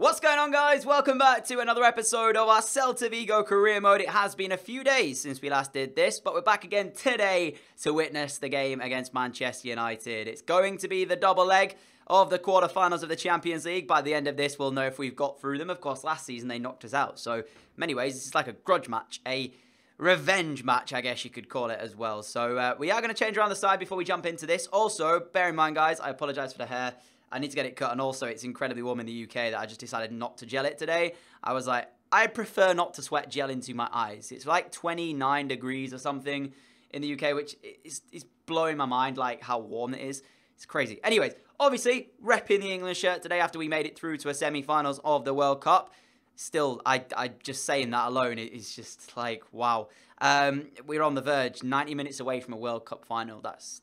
What's going on, guys? Welcome back to another episode of our Celta Vigo career mode. It has been a few days since we last did this, but we're back again today to witness the game against Manchester United. It's going to be the double leg of the quarterfinals of the Champions League. By the end of this, we'll know if we've got through them. Of course, last season they knocked us out. So, in many ways, this is like a grudge match, a revenge match, I guess you could call it as well. So, we are going to change around the side before we jump into this. Also, bear in mind, guys, I apologise for the hair. I need to get it cut, and also it's incredibly warm in the UK that I just decided not to gel it today. I was like, I prefer not to sweat gel into my eyes. It's like 29 degrees or something in the UK, which is blowing my mind, like how warm it is. It's crazy. Anyways, obviously, repping the England shirt today after we made it through to a semi-finals of the World Cup. Still, I just saying that alone is just like, wow. We're on the verge, 90 minutes away from a World Cup final. That's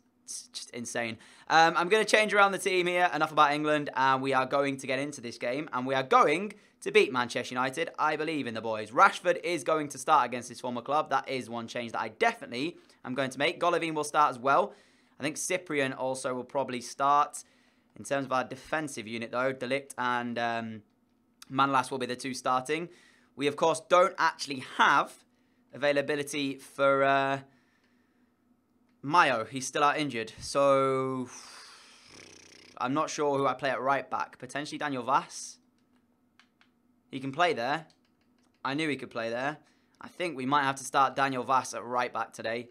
just insane. I'm going to change around the team here. Enough about England. And we are going to get into this game. And we are going to beat Manchester United. I believe in the boys. Rashford is going to start against his former club. That is one change that I definitely am going to make. Golovin will start as well. I think Cyprian also will probably start. In terms of our defensive unit, though, De Ligt and Manolas will be the two starting. We, of course, don't actually have availability for Mayo. He's still out injured. So, I'm not sure who I play at right back. Potentially Daniel Vass. He can play there. I knew he could play there. I think we might have to start Daniel Vass at right back today.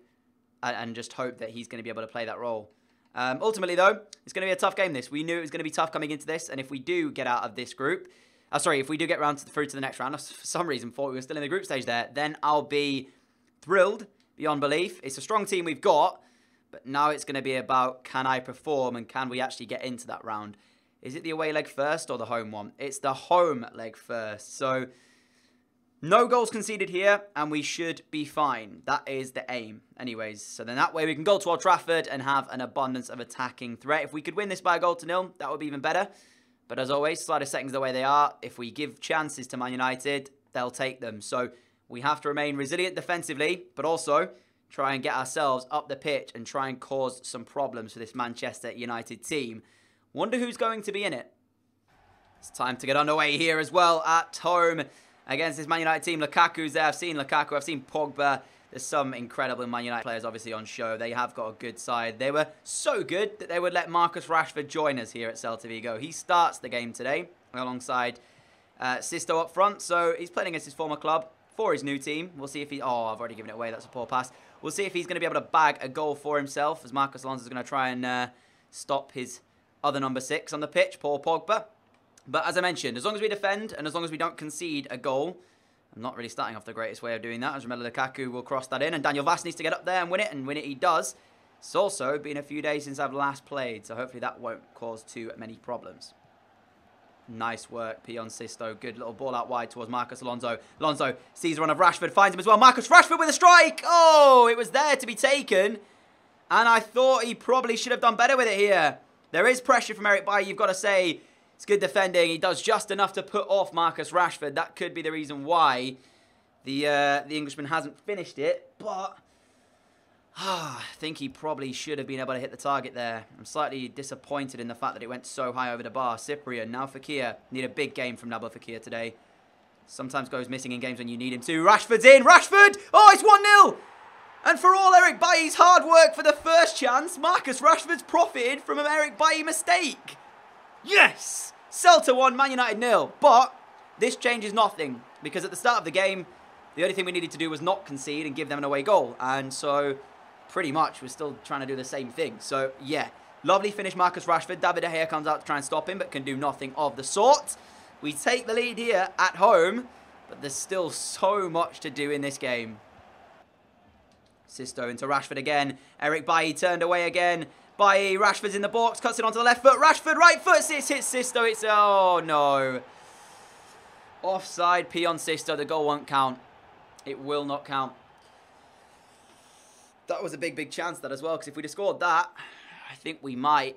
And just hope that he's going to be able to play that role. Ultimately, though, it's going to be a tough game, this. We knew it was going to be tough coming into this. And if we do get out of this group... if we do get through to the next round, I for some reason thought we were still in the group stage there, then I'll be thrilled beyond belief. It's a strong team we've got, but now it's going to be about can I perform and can we actually get into that round. Is it the away leg first or the home one? It's the home leg first. So, no goals conceded here, and we should be fine. That is the aim. Anyways, so then that way we can go to Old Trafford and have an abundance of attacking threat. If we could win this by a goal to nil, that would be even better. But as always, slightest seconds the way they are, if we give chances to Man United, they'll take them. So we have to remain resilient defensively, but also try and get ourselves up the pitch and try and cause some problems for this Manchester United team. Wonder who's going to be in it. It's time to get underway here as well at home against this Man United team. Lukaku's there. I've seen Lukaku. I've seen Pogba. There's some incredible Man United players obviously on show. They have got a good side. They were so good that they would let Marcus Rashford join us here at Celta Vigo. He starts the game today alongside Sisto up front. So he's playing against his former club for his new team. We'll see if he... Oh, I've already given it away. That's a poor pass. We'll see if he's going to be able to bag a goal for himself as Marcus Alonso is going to try and stop his other number 6 on the pitch, Paul Pogba. But as I mentioned, as long as we defend and as long as we don't concede a goal... I'm not really starting off the greatest way of doing that. As Romelu Lukaku will cross that in. And Daniel Vass needs to get up there and win it he does. It's also been a few days since I've last played. So hopefully that won't cause too many problems. Nice work, Pion Sisto. Good little ball out wide towards Marcus Alonso. Alonso sees a run of Rashford. Finds him as well. Marcus Rashford with a strike. Oh, it was there to be taken. And I thought he probably should have done better with it here. There is pressure from Eric Bailly, you've got to say. It's good defending. He does just enough to put off Marcus Rashford. That could be the reason why the Englishman hasn't finished it. But I think he probably should have been able to hit the target there. I'm slightly disappointed in the fact that it went so high over the bar. Cyprian, now Fekir. Need a big game from Nabil Fekir today. Sometimes goes missing in games when you need him to. Rashford's in. Rashford! Oh, it's 1-0! And for all Eric Bailly's hard work for the first chance, Marcus Rashford's profited from an Eric Bailly mistake. Yes! Celta 1, Man United 0. But this changes nothing. Because at the start of the game, the only thing we needed to do was not concede and give them an away goal. And so, pretty much, we're still trying to do the same thing. So, yeah. Lovely finish, Marcus Rashford. David De Gea comes out to try and stop him, but can do nothing of the sort. We take the lead here at home. But there's still so much to do in this game. Sisto into Rashford again. Eric Bailly turned away again. Bailly, Rashford's in the box, cuts it onto the left foot. Rashford, right foot, hits Sisto. It's, oh no. Offside, Pion Sisto. The goal won't count. It will not count. That was a big chance, that as well, because if we'd have scored that, I think we might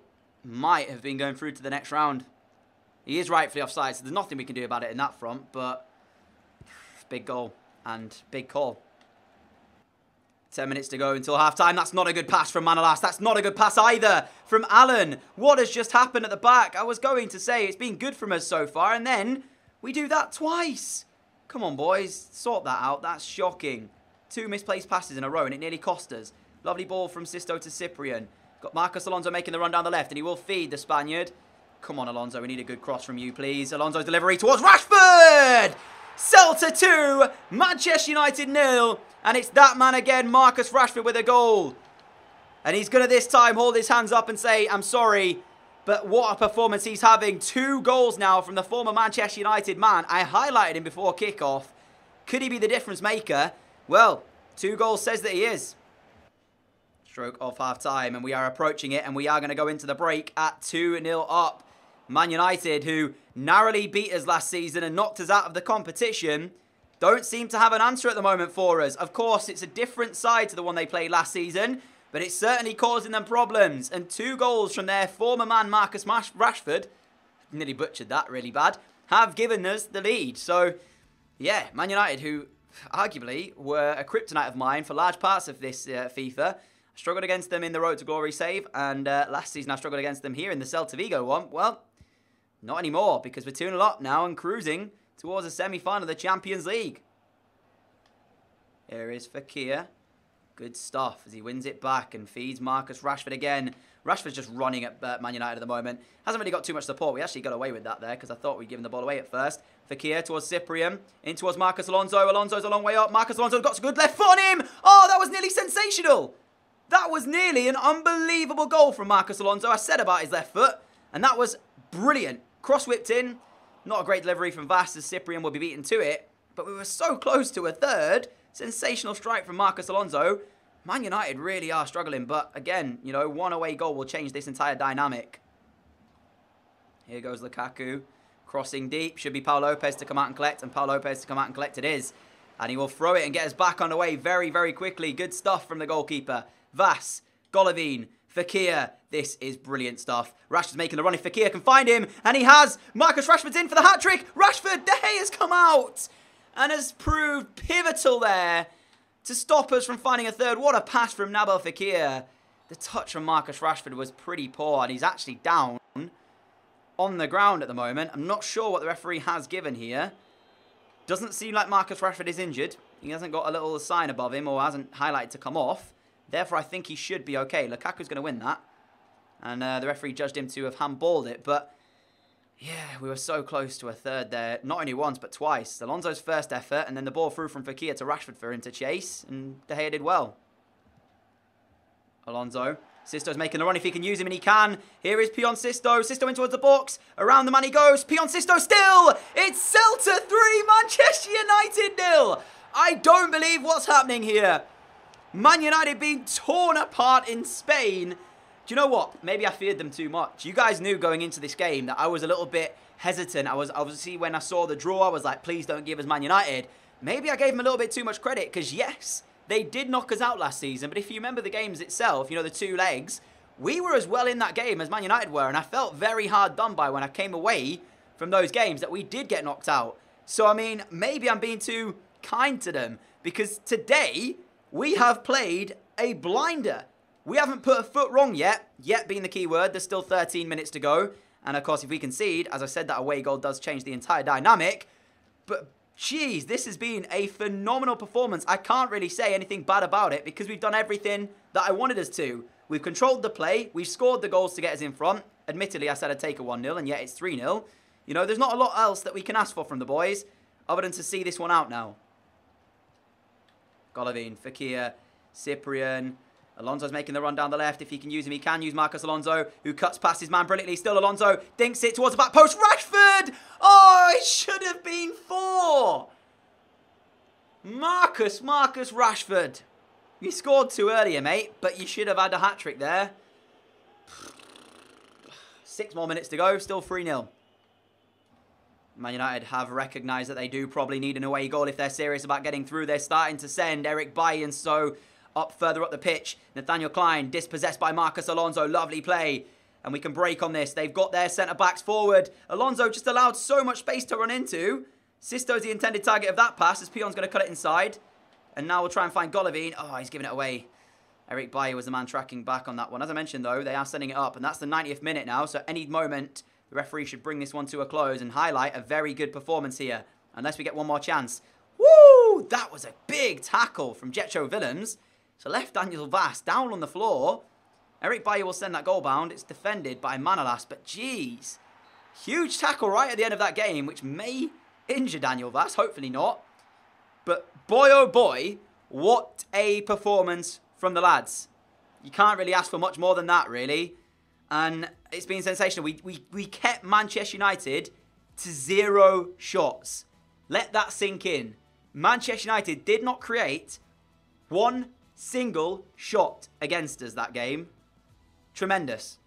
have been going through to the next round. He is rightfully offside, so there's nothing we can do about it in that front, but big goal and big call. 10 minutes to go until half-time. That's not a good pass from Manolas. That's not a good pass either from Allen. What has just happened at the back? I was going to say it's been good from us so far, and then We do that twice. Come on, boys. Sort that out. That's shocking. 2 misplaced passes in a row, and it nearly cost us. Lovely ball from Sisto to Cyprian. Got Marcos Alonso making the run down the left, and he will feed the Spaniard. Come on, Alonso. We need a good cross from you, please. Alonso's delivery towards Rashford! Celta 2, Manchester United 0. And it's that man again, Marcus Rashford, with a goal. And he's going to this time hold his hands up and say, I'm sorry, but what a performance he's having. 2 goals now from the former Manchester United man. I highlighted him before kickoff. Could he be the difference maker? Well, 2 goals says that he is. Stroke of half-time, and we are approaching it, and we are going to go into the break at 2-0 up. Man United, who narrowly beat us last season and knocked us out of the competition, don't seem to have an answer at the moment for us. Of course, it's a different side to the one they played last season, but it's certainly causing them problems. And 2 goals from their former man, Marcus Rashford, nearly butchered that really bad, have given us the lead. So, yeah, Man United, who arguably were a kryptonite of mine for large parts of this FIFA. I struggled against them in the Road to Glory save, and last season I struggled against them here in the Celta Vigo one. Well, not anymore, because we're 2-0 up now and cruising towards a semi-final of the Champions League. Here is Fekir. Good stuff as he wins it back and feeds Marcus Rashford again. Rashford's just running at Man United at the moment. Hasn't really got too much support. We actually got away with that there because I thought we'd given the ball away at first. Fekir towards Cyprian. In towards Marcus Alonso. Alonso's a long way up. Marcus Alonso's got some good left foot on him. Oh, that was nearly sensational. That was nearly an unbelievable goal from Marcus Alonso. I said about his left foot. And that was brilliant. Cross-whipped in. Not a great delivery from Vas as Cyprian will be beaten to it. But we were so close to a third. Sensational strike from Marcus Alonso. Man United really are struggling. But again, you know, 1 away goal will change this entire dynamic. Here goes Lukaku. Crossing deep. Should be Paul Lopez to come out and collect. And Paul Lopez to come out and collect it is. And he will throw it and get us back on the way very, very quickly. Good stuff from the goalkeeper. Vas. Golovin. Fekir. This is brilliant stuff. Rashford's making the run if Fekir can find him. And he has. Marcus Rashford's in for the hat-trick. Rashford. De Gea's come out. And has proved pivotal there to stop us from finding a third. What a pass from Nabil Fekir. The touch from Marcus Rashford was pretty poor. And he's actually down on the ground at the moment. I'm not sure what the referee has given here. Doesn't seem like Marcus Rashford is injured. He hasn't got a little sign above him or hasn't highlighted to come off. Therefore, I think he should be okay. Lukaku's going to win that. And the referee judged him to have handballed it. But, yeah, we were so close to a third there. Not only once, but twice. Alonso's first effort, and then the ball through from Fekir to Rashford for him to chase. And De Gea did well. Alonso. Sisto's making the run if he can use him, and he can. Here is Pion Sisto. Sisto in towards the box. Around the man he goes. Pion Sisto still. It's Celta 3, Manchester United 0. I don't believe what's happening here. Man United being torn apart in Spain. Do you know what? Maybe I feared them too much. You guys knew going into this game that I was a little bit hesitant. I was obviously, when I saw the draw, I was like, please don't give us Man United. Maybe I gave them a little bit too much credit because, yes, they did knock us out last season. But if you remember the games itself, you know, the 2 legs, we were as well in that game as Man United were. And I felt very hard done by when I came away from those games that we did get knocked out. So, I mean, maybe I'm being too kind to them because today we have played a blinder. We haven't put a foot wrong yet. Yet being the key word. There's still 13 minutes to go. And of course, if we concede, as I said, that away goal does change the entire dynamic. But, geez, this has been a phenomenal performance. I can't really say anything bad about it because we've done everything that I wanted us to. We've controlled the play. We've scored the goals to get us in front. Admittedly, I said I'd take a 1-0, and yet it's 3-0. You know, there's not a lot else that we can ask for from the boys other than to see this one out now. Golovin, Fekir, Cyprian. Alonso's making the run down the left. If he can use him, he can use Marcus Alonso, who cuts past his man brilliantly. Still Alonso dinks it towards the back post. Rashford! Oh, it should have been 4. Marcus Rashford. You scored too earlier, mate, but you should have had a hat-trick there. 6 more minutes to go. Still 3-0. Man United have recognised that they do probably need an away goal if they're serious about getting through. They're starting to send Eric Bailly and so up further up the pitch. Nathaniel Klein dispossessed by Marcus Alonso. Lovely play. And we can break on this. They've got their centre-backs forward. Alonso just allowed so much space to run into. Sisto's the intended target of that pass as Pion's going to cut it inside. And now we'll try and find Golovin. Oh, he's giving it away. Eric Bailly was the man tracking back on that one. As I mentioned, though, they are sending it up. And that's the 90th minute now. So any moment the referee should bring this one to a close and highlight a very good performance here. Unless we get one more chance. Woo! That was a big tackle from Jetcho Willems. So left Daniel Vaz down on the floor. Eric Bailly will send that goal bound. It's defended by Manolas, but jeez. Huge tackle right at the end of that game, which may injure Daniel Vaz. Hopefully not. But boy, oh boy, what a performance from the lads. You can't really ask for much more than that, really. And it's been sensational. We kept Manchester United to 0 shots. Let that sink in. Manchester United did not create one single shot against us that game. Tremendous.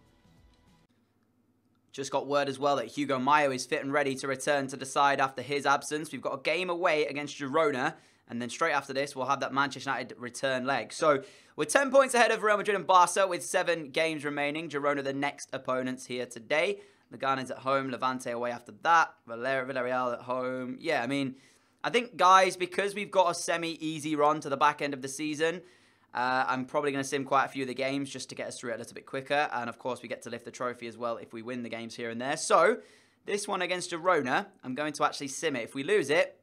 Just got word as well that Hugo Mayo is fit and ready to return to the side after his absence. We've got a game away against Girona. And then straight after this, we'll have that Manchester United return leg. So we're 10 points ahead of Real Madrid and Barca with 7 games remaining. Girona the next opponents here today. Leganés at home, Levante away after that. Villarreal at home. Yeah, I mean, I think, guys, because we've got a semi-easy run to the back end of the season, I'm probably going to sim quite a few of the games just to get us through it a little bit quicker. And, of course, we get to lift the trophy as well if we win the games here and there. So, this one against Girona, I'm going to actually sim it. If we lose it,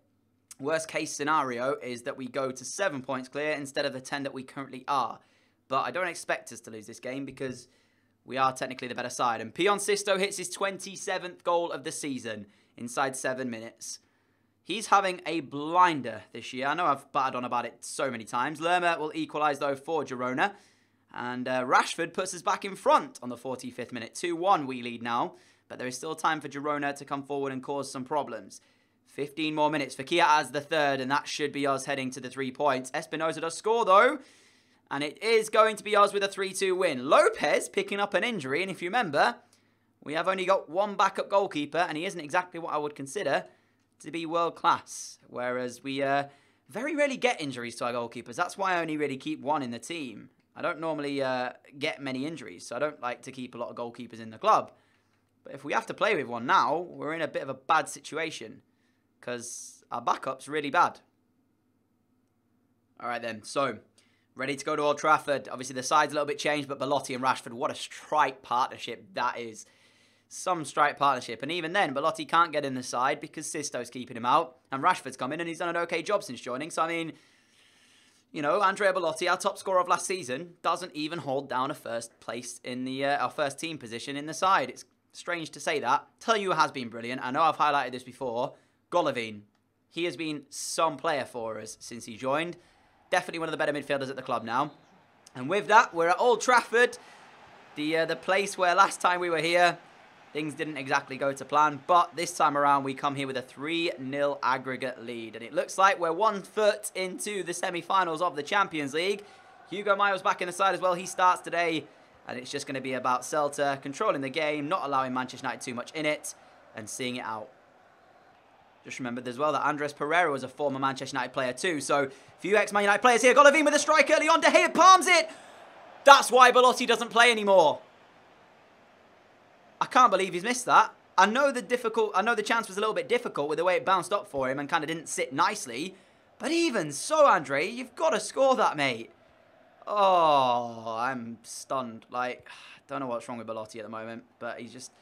worst case scenario is that we go to 7 points clear instead of the 10 that we currently are. But I don't expect us to lose this game because we are technically the better side. And Pion Sisto hits his 27th goal of the season inside 7 minutes. He's having a blinder this year. I know I've battered on about it so many times. Lerma will equalise, though, for Girona. And Rashford puts us back in front on the 45th minute. 2-1 we lead now. But there is still time for Girona to come forward and cause some problems. 15 more minutes for Kia as the third. And that should be us heading to the 3 points. Espinosa does score, though. And it is going to be us with a 3-2 win. Lopez picking up an injury. And if you remember, we have only got one backup goalkeeper. And he isn't exactly what I would consider to be world class, whereas we very rarely get injuries to our goalkeepers. That's why I only really keep one in the team. I don't normally get many injuries, so I don't like to keep a lot of goalkeepers in the club. But if we have to play with one now, we're in a bit of a bad situation because our backup's really bad. All right then, so ready to go to Old Trafford. Obviously the side's a little bit changed, but Belotti and Rashford, what a strike partnership that is. Some strike partnership. And even then, Belotti can't get in the side because Sisto's keeping him out. And Rashford's come in and he's done an okay job since joining. So, I mean, you know, Andrea Belotti, our top scorer of last season, doesn't even hold down a first place in the our first team position in the side. It's strange to say that. Tell you who has been brilliant. I know I've highlighted this before. Golovin. He has been some player for us since he joined. Definitely one of the better midfielders at the club now. And with that, we're at Old Trafford. The place where last time we were here, things didn't exactly go to plan, but this time around we come here with a 3-0 aggregate lead. And it looks like we're 1 foot into the semi-finals of the Champions League. Hugo Mayo's back in the side as well. He starts today, and it's just going to be about Celta controlling the game, not allowing Manchester United too much in it, and seeing it out. Just remembered as well that Andres Pereira was a former Manchester United player too, so a few ex-Man United players here. Golovin with a strike early on. De Gea palms it! That's why Belotti doesn't play anymore. I can't believe he's missed that. I know the chance was a little bit difficult with the way it bounced up for him and kind of didn't sit nicely. But even so, Andre, you've got to score that, mate. Oh, I'm stunned. Like, I don't know what's wrong with Belotti at the moment, but he's just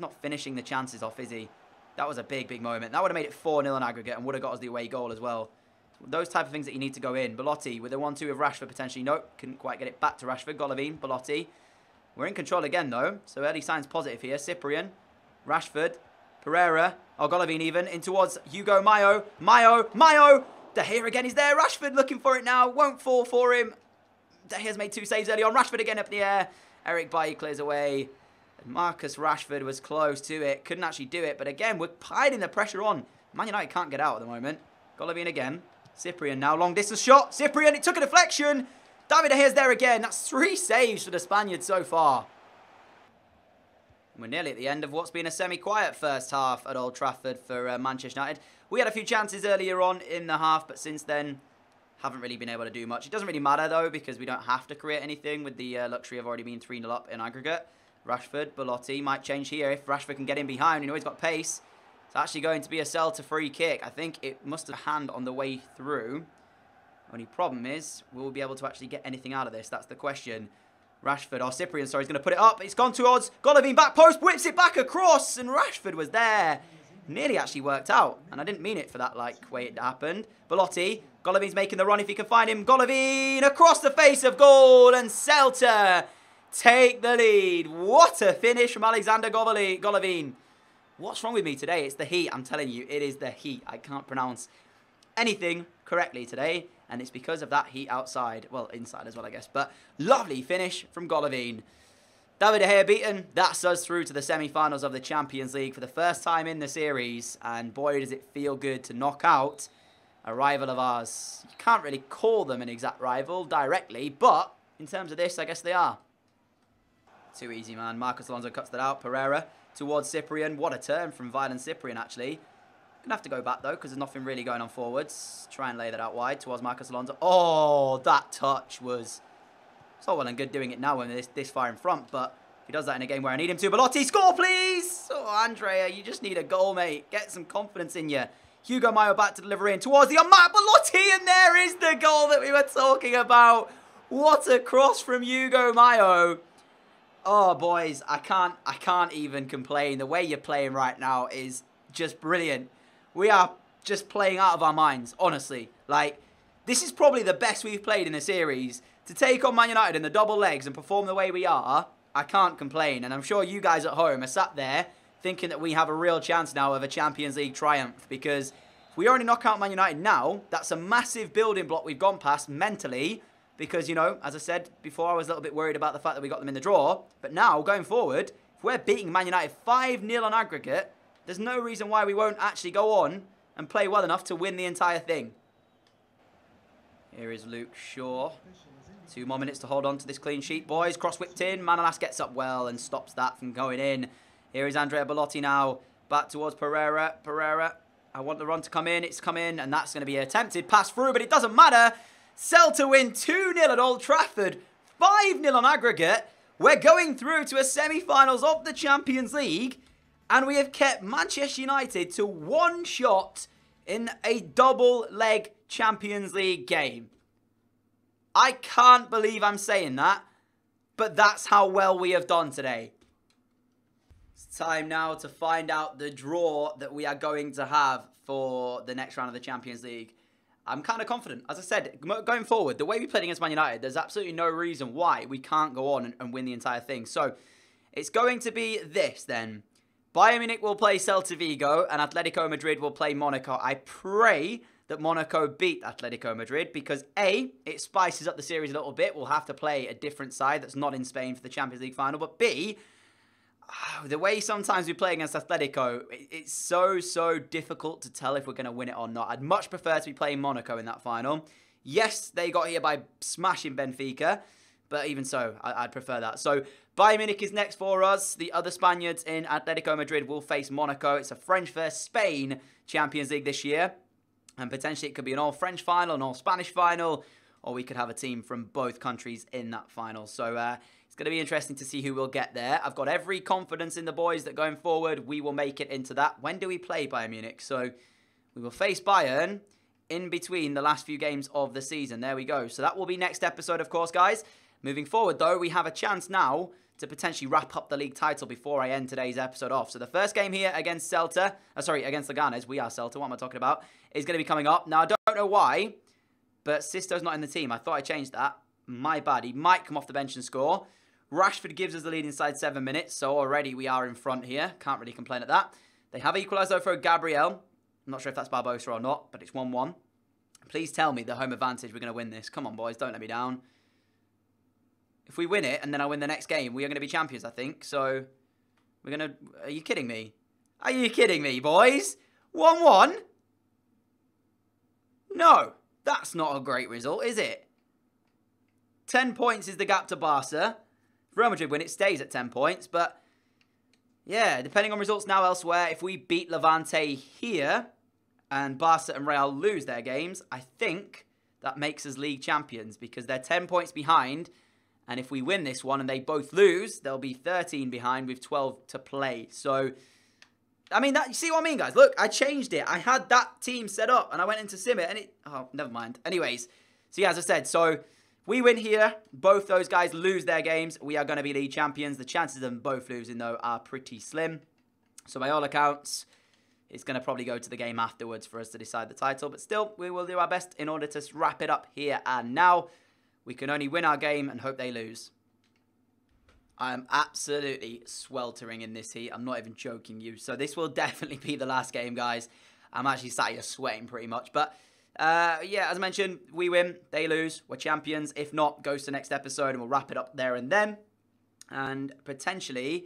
not finishing the chances off, is he? That was a big, big moment. That would have made it 4-0 in aggregate and would have got us the away goal as well. Those type of things that you need to go in. Belotti with a 1-2 with Rashford potentially. Nope, couldn't quite get it back to Rashford. Golovin, Belotti. We're in control again, though, so early signs positive here. Cyprian, Rashford, Pereira, Golovin even, in towards Hugo Mayo. Mayo! De Gea again is there. Rashford looking for it now. Won't fall for him. De Gea's made 2 saves early on. Rashford again up in the air. Eric Bailly clears away. And Marcus Rashford was close to it. Couldn't actually do it, but again, we're piling the pressure on. Man United can't get out at the moment. Golovin again. Cyprian now, long distance shot. Cyprian, it took a deflection. David De Gea's there again. That's 3 saves for the Spaniards so far. We're nearly at the end of what's been a semi-quiet first half at Old Trafford for Manchester United. We had a few chances earlier on in the half, but since then, haven't really been able to do much. It doesn't really matter, though, because we don't have to create anything with the luxury of already being 3-0 up in aggregate. Rashford, Belotti might change here if Rashford can get in behind. You know, he's got pace. It's actually going to be a Celta free kick. I think it must have a hand on the way through. Only problem is, will we be able to actually get anything out of this? That's the question. Rashford, or Cyprian, sorry, is going to put it up. It's gone towards Golovin, back post, whips it back across, and Rashford was there. Nearly actually worked out, and I didn't mean it for that, like, way it happened. Belotti, Golovin's making the run if he can find him. Golovin across the face of goal, and Celta take the lead. What a finish from Alexander Golovin. What's wrong with me today? It's the heat, I'm telling you. It is the heat. I can't pronounce anything correctly today, and it's because of that heat outside. Well, inside as well, I guess. But lovely finish from Golovin. David De Gea beaten. That's us through to the semi-finals of the Champions League for the first time in the series. And boy, does it feel good to knock out a rival of ours. You can't really call them an exact rival directly, but in terms of this, I guess they are. Too easy, man. Marcos Alonso cuts that out. Pereira towards Cyprian. What a turn from Violent Cyprian, actually. Gonna have to go back, though, because there's nothing really going on forwards. Try and lay that out wide towards Marcos Alonso. Oh, that touch was... It's all well and good doing it now when they're this far in front, but if he does that in a game where I need him to. Belotti, score, please! Oh, Andrea, you just need a goal, mate. Get some confidence in you. Hugo Mayo back to deliver in towards the Matt Belotti, and there is the goal that we were talking about. What a cross from Hugo Mayo. Oh, boys, I can't even complain. The way you're playing right now is just brilliant. We are just playing out of our minds, honestly. Like, this is probably the best we've played in the series. To take on Man United in the double legs and perform the way we are, I can't complain. And I'm sure you guys at home are sat there thinking that we have a real chance now of a Champions League triumph. Because if we already knock out Man United now, that's a massive building block we've gone past mentally. Because, you know, as I said before, I was a little bit worried about the fact that we got them in the draw. But now, going forward, if we're beating Man United 5-0 on aggregate, there's no reason why we won't actually go on and play well enough to win the entire thing. Here is Luke Shaw. 2 more minutes to hold on to this clean sheet, boys. Cross whipped in. Manolas gets up well and stops that from going in. Here is Andrea Belotti now. Back towards Pereira. Pereira. I want the run to come in. It's come in, and that's going to be an attempted pass through, but it doesn't matter. Celta win 2-0 at Old Trafford. 5-0 on aggregate. We're going through to a semi-finals of the Champions League, and we have kept Manchester United to 1 shot in a double-leg Champions League game. I can't believe I'm saying that, but that's how well we have done today. It's time now to find out the draw that we are going to have for the next round of the Champions League. I'm kind of confident. As I said, going forward, the way we played against Man United, there's absolutely no reason why we can't go on and win the entire thing. So, it's going to be this then. Bayern Munich will play Celta Vigo and Atletico Madrid will play Monaco. I pray that Monaco beat Atletico Madrid because A, it spices up the series a little bit. We'll have to play a different side that's not in Spain for the Champions League final. But B, the way sometimes we play against Atletico, it's so difficult to tell if we're going to win it or not. I'd much prefer to be playing Monaco in that final. Yes, they got here by smashing Benfica, but even so, I'd prefer that. So, Bayern Munich is next for us. The other Spaniards in Atletico Madrid will face Monaco. It's a French versus Spain Champions League this year. And potentially it could be an all-French final, an all-Spanish final, or we could have a team from both countries in that final. So it's going to be interesting to see who will get there. I've got every confidence in the boys that going forward, we will make it into that. When do we play Bayern Munich? So we will face Bayern in between the last few games of the season. There we go. So that will be next episode, of course, guys. Moving forward, though, we have a chance now to potentially wrap up the league title before I end today's episode off. So the first game here against Celta, against Leganes, we are Celta, what am I talking about, is going to be coming up. Now, I don't know why, but Sisto's not in the team. I thought I changed that. My bad. He might come off the bench and score. Rashford gives us the lead inside 7 minutes, so already we are in front here. Can't really complain at that. They have equalised, though, for Gabriel. I'm not sure if that's Barbosa or not, but it's 1-1. Please tell me the home advantage, we're going to win this. Come on, boys, don't let me down. If we win it, and then I win the next game, we are going to be champions, I think. So, we're going to... Are you kidding me? Are you kidding me, boys? 1-1? No, that's not a great result, is it? 10 points is the gap to Barca. If Real Madrid win, it stays at 10 points. But, yeah, depending on results now elsewhere, if we beat Levante here, and Barca and Real lose their games, I think that makes us league champions. Because they're 10 points behind... And if we win this one and they both lose, they'll be 13 behind with 12 to play. So, I mean, you see what I mean, guys? Look, I changed it. I had that team set up and I went into Sim it and it... Oh, never mind. Anyways, so yeah, as I said, so We win here. Both those guys lose their games. We are going to be league champions. The chances of them both losing, though, are pretty slim. So by all accounts, it's going to probably go to the game afterwards for us to decide the title. But still, we will do our best in order to wrap it up here and now. We can only win our game and hope they lose. I'm absolutely sweltering in this heat. I'm not even joking you. So this will definitely be the last game, guys. I'm actually sat here sweating pretty much. But yeah, as I mentioned, we win, they lose, we're champions. If not, goes to the next episode and we'll wrap it up there and then. And potentially,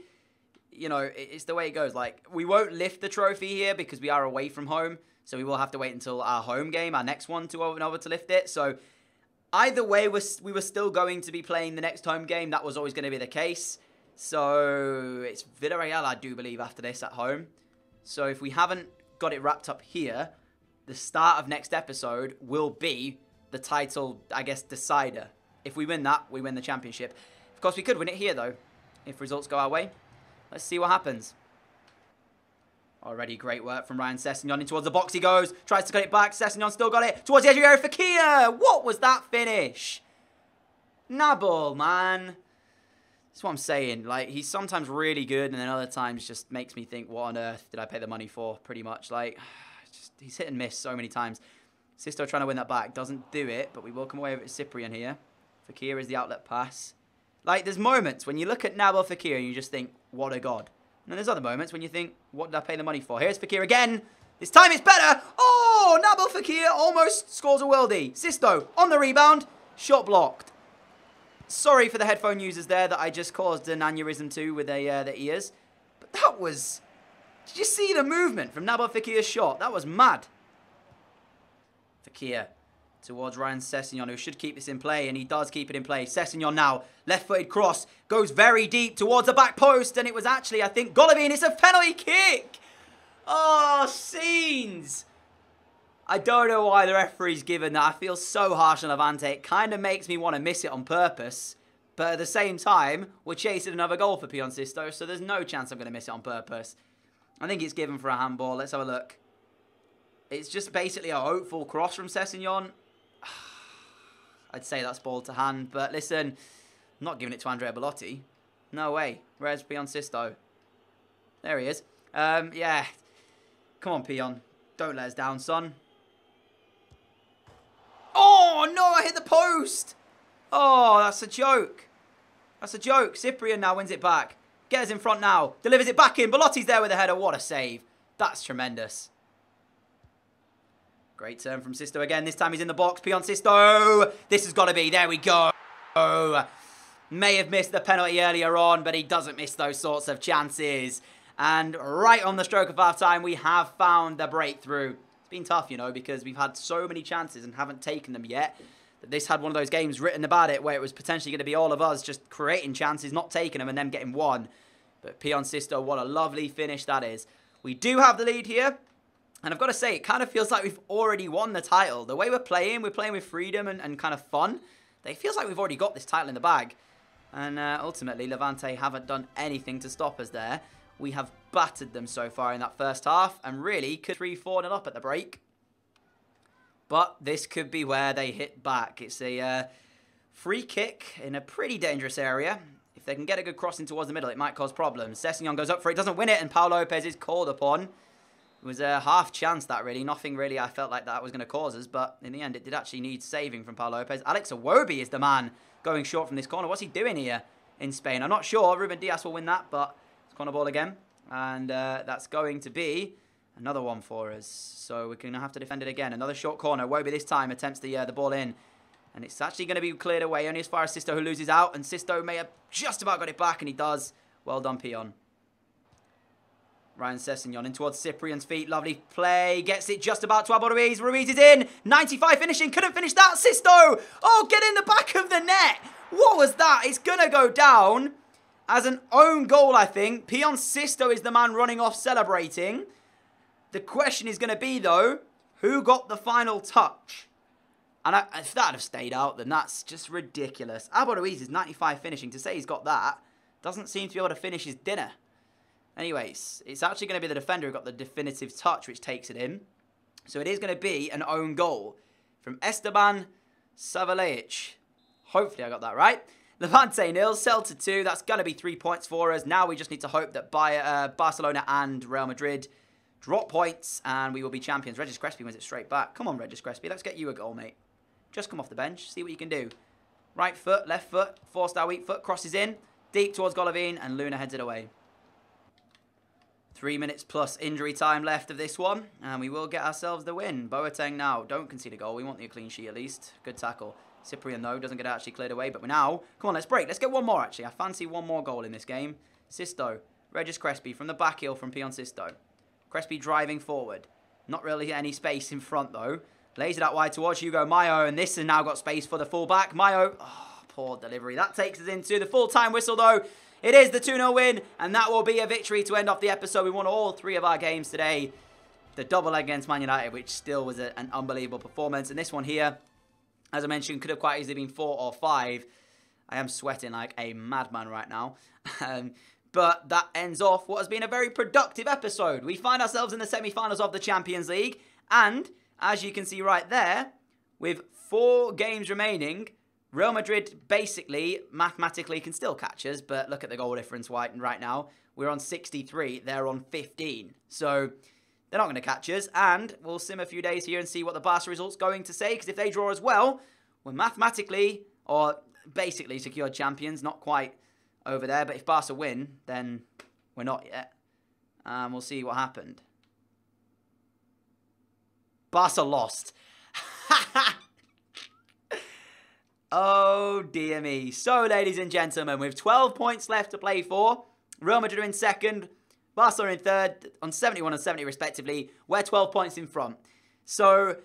you know, it's the way it goes. Like, we won't lift the trophy here because we are away from home. So we will have to wait until our home game, our next one, to open over to lift it. So either way, we were still going to be playing the next home game. That was always going to be the case. So it's Villarreal, I do believe, after this at home. So if we haven't got it wrapped up here, the start of next episode will be the title, I guess, decider. If we win that, we win the championship. Of course, we could win it here, though, if results go our way. Let's see what happens. Already great work from Ryan Sessegnon. In towards the box he goes. Tries to cut it back. Sessegnon still got it. Towards the edge of the area. Fekir! What was that finish? Nabal, man. That's what I'm saying. Like, he's sometimes really good, and then other times just makes me think, what on earth did I pay the money for? Pretty much. Like, he's hit and miss so many times. Sisto trying to win that back. Doesn't do it, but we will come away with Cyprian here. Fekir is the outlet pass. Like, there's moments when you look at Nabal Fekir and you just think, what a god. And then there's other moments when you think, what did I pay the money for? Here's Fekir again. This time it's better. Oh, Nabal Fekir almost scores a worldie. Sisto on the rebound. Shot blocked. Sorry for the headphone users there that I just caused an aneurysm to with their ears. But that was... Did you see the movement from Nabal Fekir's shot? That was mad. Fekir towards Ryan Sessegnon, who should keep this in play, and he does keep it in play. Sessegnon now, left-footed cross, goes very deep towards the back post, and it was actually, I think, Golovin. It's a penalty kick. Oh, scenes. I don't know why the referee's given that. I feel so harsh on Levante. It kind of makes me want to miss it on purpose. But at the same time, we're chasing another goal for Pion Sisto, so there's no chance I'm going to miss it on purpose. I think it's given for a handball. Let's have a look. It's just basically a hopeful cross from Sessegnon. I'd say that's ball to hand, but listen, I'm not giving it to Andrea Bellotti. No way. Where's Pion Sisto? There he is. Yeah. Come on, Pion. Don't let us down, son. Oh, no, I hit the post. Oh, that's a joke. That's a joke. Cyprian now wins it back. Gets in front now. Delivers it back in. Bellotti's there with a header. What a save. That's tremendous. Great turn from Sisto again. This time he's in the box. Pion Sisto. This has got to be. There we go. May have missed the penalty earlier on, but he doesn't miss those sorts of chances. And right on the stroke of half-time, we have found the breakthrough. It's been tough, you know, because we've had so many chances and haven't taken them yet. This had one of those games written about it where it was potentially going to be all of us just creating chances, not taking them, and then getting one. But Pion Sisto, what a lovely finish that is. We do have the lead here. And I've got to say, it kind of feels like we've already won the title. The way we're playing with freedom and kind of fun. It feels like we've already got this title in the bag. And ultimately, Levante haven't done anything to stop us there. We have battered them so far in that first half. And really, could 3-4-0 up at the break. But this could be where they hit back. It's a free kick in a pretty dangerous area. If they can get a good crossing towards the middle, it might cause problems. Sessegnon goes up for it, doesn't win it, and Paul Lopez is called upon. It was a half chance, that really. Nothing really I felt like that was going to cause us, but in the end, it did actually need saving from Paul Lopez. Alex Iwobi is the man going short from this corner. What's he doing here in Spain? I'm not sure. Ruben Diaz will win that, but it's corner ball again. And that's going to be another one for us. So we're going to have to defend it again. Another short corner. Iwobi this time attempts the ball in. And it's actually going to be cleared away, only as far as Sisto, who loses out. And Sisto may have just about got it back, and he does. Well done, Pion. Ryan Sessegnon in towards Cyprian's feet. Lovely play. Gets it just about to Abel Ruiz. Ruiz is in. 95 finishing. Couldn't finish that. Sisto. Oh, get in the back of the net. What was that? It's going to go down as an own goal, I think. Pion Sisto is the man running off celebrating. The question is going to be, though, who got the final touch? And if that had stayed out, then that's just ridiculous. Abel Ruiz is 95 finishing. To say he's got that doesn't seem to be able to finish his dinner. Anyways, it's actually going to be the defender who got the definitive touch, which takes it in. So it is going to be an own goal from Esteban Savalaic. Hopefully I got that right. Levante 0, Celta 2. That's going to be 3 points for us. Now we just need to hope that Barcelona and Real Madrid drop points and we will be champions. Regis Crespi wins it straight back. Come on, Regis Crespi. Let's get you a goal, mate. Just come off the bench. See what you can do. Right foot, left foot, forced our weak foot, crosses in. Deep towards Golovin and Luna heads it away. 3 minutes plus injury time left of this one. And we will get ourselves the win. Boateng now. Don't concede a goal. We want the clean sheet at least. Good tackle. Cyprian, though, doesn't get it actually cleared away. But now, come on, let's break. Let's get one more, actually. I fancy one more goal in this game. Sisto. Regis Crespi from the back heel from Pion Sisto. Crespi driving forward. Not really any space in front, though. Lays it out wide towards Hugo Mayo. And this has now got space for the fullback. Mayo. Oh, poor delivery. That takes us into the full-time whistle, though. It is the 2-0 win. And that will be a victory to end off the episode. We won all 3 of our games today. The double against Man United, which still was an unbelievable performance. And this one here, as I mentioned, could have quite easily been 4 or 5. I am sweating like a madman right now. But that ends off what has been a very productive episode. We find ourselves in the semi-finals of the Champions League. And, as you can see right there, with 4 games remaining, Real Madrid basically, mathematically, can still catch us. But look at the goal difference right now. We're on 63. They're on 15. So they're not going to catch us. And we'll sim a few days here and see what the Barca result's going to say. Because if they draw as well, we're mathematically, or basically secured champions. Not quite over there. But if Barca win, then we're not yet. We'll see what happened. Barca lost. Oh, dear me. So, ladies and gentlemen, with 12 points left to play for, Real Madrid are in second, Barcelona in third, on 71 and 70 respectively. We're 12 points in front. So,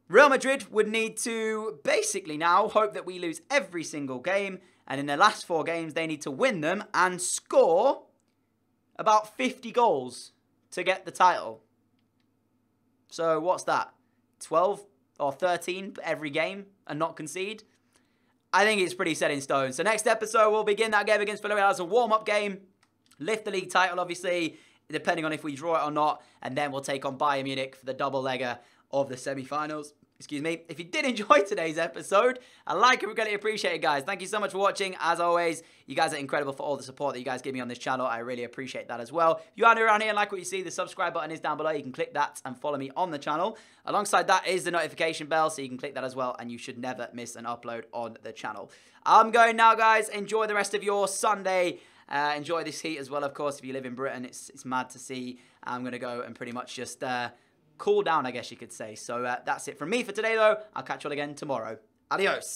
Real Madrid would need to basically now hope that we lose every single game. And in their last 4 games, they need to win them and score about 50 goals to get the title. So, what's that? 12 or 13 every game and not concede? I think it's pretty set in stone. So next episode, we'll begin that game against Villarreal as a warm-up game. Lift the league title, obviously, depending on if we draw it or not. And then we'll take on Bayern Munich for the double-legger of the semi-finals. Excuse me. If you did enjoy today's episode, a like and we greatly appreciate it, guys. Thank you so much for watching. As always, you guys are incredible for all the support that you guys give me on this channel. I really appreciate that as well. If you are new around here and like what you see, the subscribe button is down below. You can click that and follow me on the channel. Alongside that is the notification bell, so you can click that as well, and you should never miss an upload on the channel. I'm going now, guys. Enjoy the rest of your Sunday. Enjoy this heat as well, of course. If you live in Britain, it's mad to see. I'm going to go and pretty much just cool down, I guess you could say. So that's it from me for today, though. I'll catch you all again tomorrow. Adios.